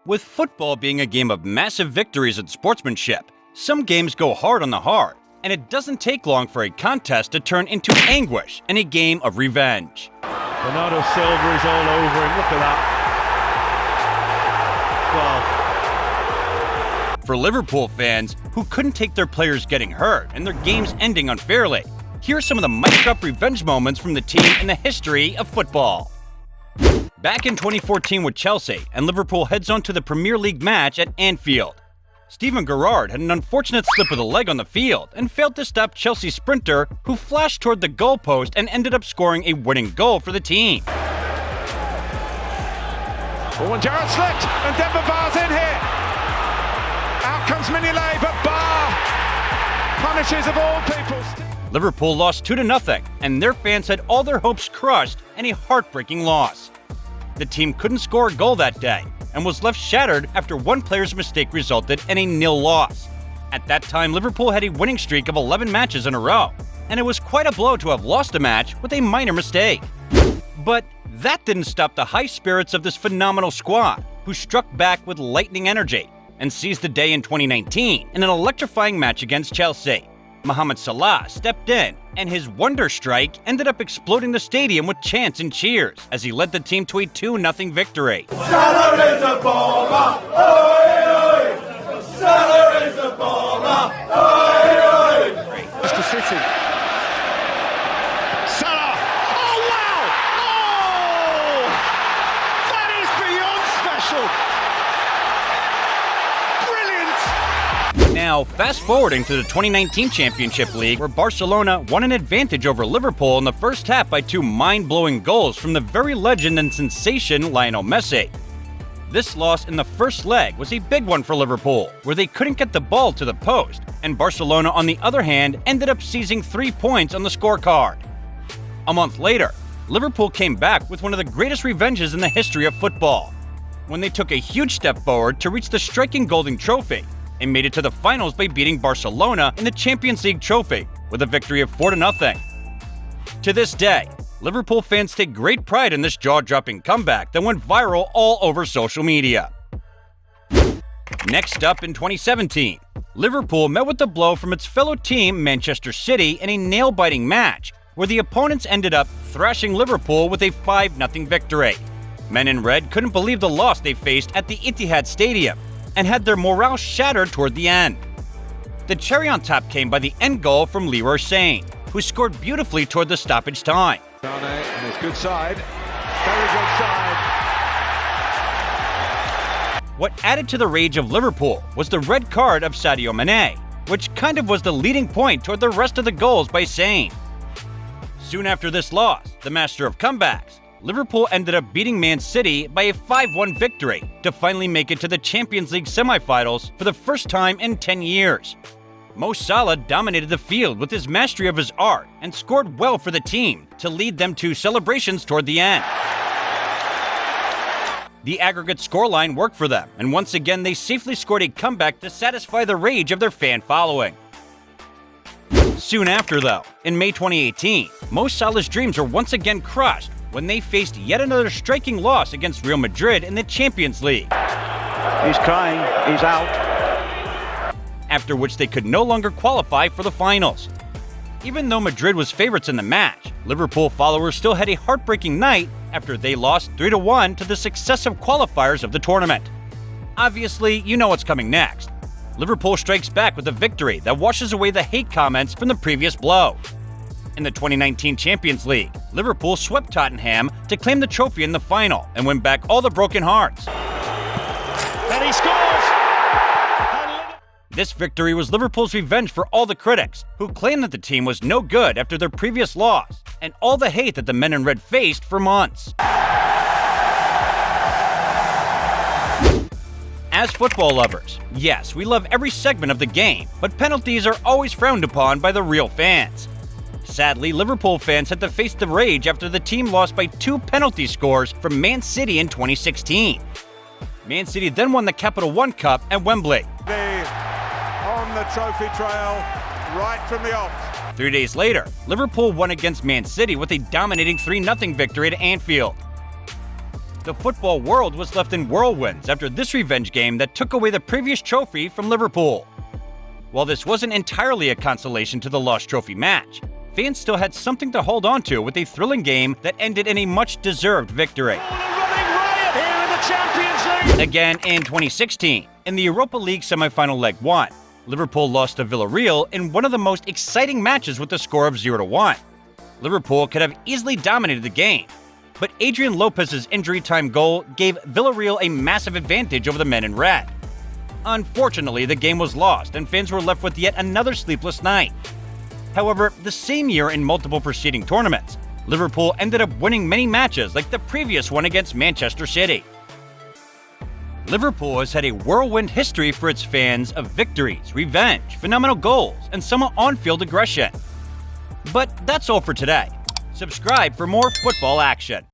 With football being a game of massive victories and sportsmanship, some games go hard on the heart, and it doesn't take long for a contest to turn into anguish and a game of revenge. Bernardo Silva is all over him, look at that. For Liverpool fans who couldn't take their players getting hurt and their games ending unfairly, here are some of the mic'd-up revenge moments from the team in the history of football. Back in 2014 with Chelsea, and Liverpool heads on to the Premier League match at Anfield. Steven Gerrard had an unfortunate slip of the leg on the field and failed to stop Chelsea sprinter who flashed toward the goalpost and ended up scoring a winning goal for the team. Oh, and Gerrard slipped, and Demba Ba's in here. Out comes Mignolet, but Ba punishes of all people. Liverpool lost 2-0, and their fans had all their hopes crushed in a heartbreaking loss. The team couldn't score a goal that day and was left shattered after one player's mistake resulted in a 0 loss. At that time, Liverpool had a winning streak of 11 matches in a row, and it was quite a blow to have lost a match with a minor mistake. But that didn't stop the high spirits of this phenomenal squad, who struck back with lightning energy and seized the day in 2019 in an electrifying match against Chelsea. Mohamed Salah stepped in, and his wonder strike ended up exploding the stadium with chants and cheers as he led the team to a 2-0 victory. Salah is a baller! Oi, oi! Salah is a baller! Oi, oi! Mr. City. Salah! Oh, wow! Oh! That is beyond special! Now, fast forwarding to the 2019 Championship League, where Barcelona won an advantage over Liverpool in the first half by 2 mind-blowing goals from the very legend and sensation Lionel Messi. This loss in the first leg was a big one for Liverpool, where they couldn't get the ball to the post, and Barcelona, on the other hand, ended up seizing 3 points on the scorecard. A month later, Liverpool came back with one of the greatest revenges in the history of football, when they took a huge step forward to reach the striking golden trophy, and made it to the finals by beating Barcelona in the Champions League trophy with a victory of 4-0. To this day, Liverpool fans take great pride in this jaw-dropping comeback that went viral all over social media. Next up in 2017, Liverpool met with the blow from its fellow team Manchester City in a nail-biting match where the opponents ended up thrashing Liverpool with a 5-0 victory. Men in red couldn't believe the loss they faced at the Etihad Stadium and had their morale shattered toward the end. The cherry on top came by the end goal from Leroy Sane, who scored beautifully toward the stoppage time. And it's good side. Very good side. What added to the rage of Liverpool was the red card of Sadio Mane, which kind of was the leading point toward the rest of the goals by Sane. Soon after this loss, the master of comebacks, Liverpool ended up beating Man City by a 5-1 victory to finally make it to the Champions League semifinals for the first time in 10 years. Mo Salah dominated the field with his mastery of his art and scored well for the team to lead them to celebrations toward the end. The aggregate scoreline worked for them, and once again they safely scored a comeback to satisfy the rage of their fan following. Soon after, though, in May 2018, Mo Salah's dreams were once again crushed when they faced yet another striking loss against Real Madrid in the Champions League. He's crying, he's out. After which they could no longer qualify for the finals. Even though Madrid was favorites in the match, Liverpool followers still had a heartbreaking night after they lost 3-1 to the successive qualifiers of the tournament. Obviously, you know what's coming next. Liverpool strikes back with a victory that washes away the hate comments from the previous blow. In the 2019 Champions League, Liverpool swept Tottenham to claim the trophy in the final and win back all the broken hearts. And he scores! This victory was Liverpool's revenge for all the critics who claimed that the team was no good after their previous loss and all the hate that the men in red faced for months. As football lovers, yes, we love every segment of the game, but penalties are always frowned upon by the real fans. Sadly, Liverpool fans had to face the rage after the team lost by 2 penalty scores from Man City in 2016. Man City then won the Capital One Cup at Wembley. On the trophy trail, right from the off. 3 days later, Liverpool won against Man City with a dominating 3-0 victory at Anfield. The football world was left in whirlwinds after this revenge game that took away the previous trophy from Liverpool. While this wasn't entirely a consolation to the lost trophy match, fans still had something to hold on to with a thrilling game that ended in a much-deserved victory. Again in 2016, in the Europa League semi-final leg 1, Liverpool lost to Villarreal in one of the most exciting matches with a score of 0-1. Liverpool could have easily dominated the game, but Adrian Lopez's injury time goal gave Villarreal a massive advantage over the men in red. Unfortunately, the game was lost and fans were left with yet another sleepless night. However, the same year in multiple preceding tournaments, Liverpool ended up winning many matches like the previous one against Manchester City. Liverpool has had a whirlwind history for its fans of victories, revenge, phenomenal goals, and some on-field aggression. But that's all for today. Subscribe for more football action.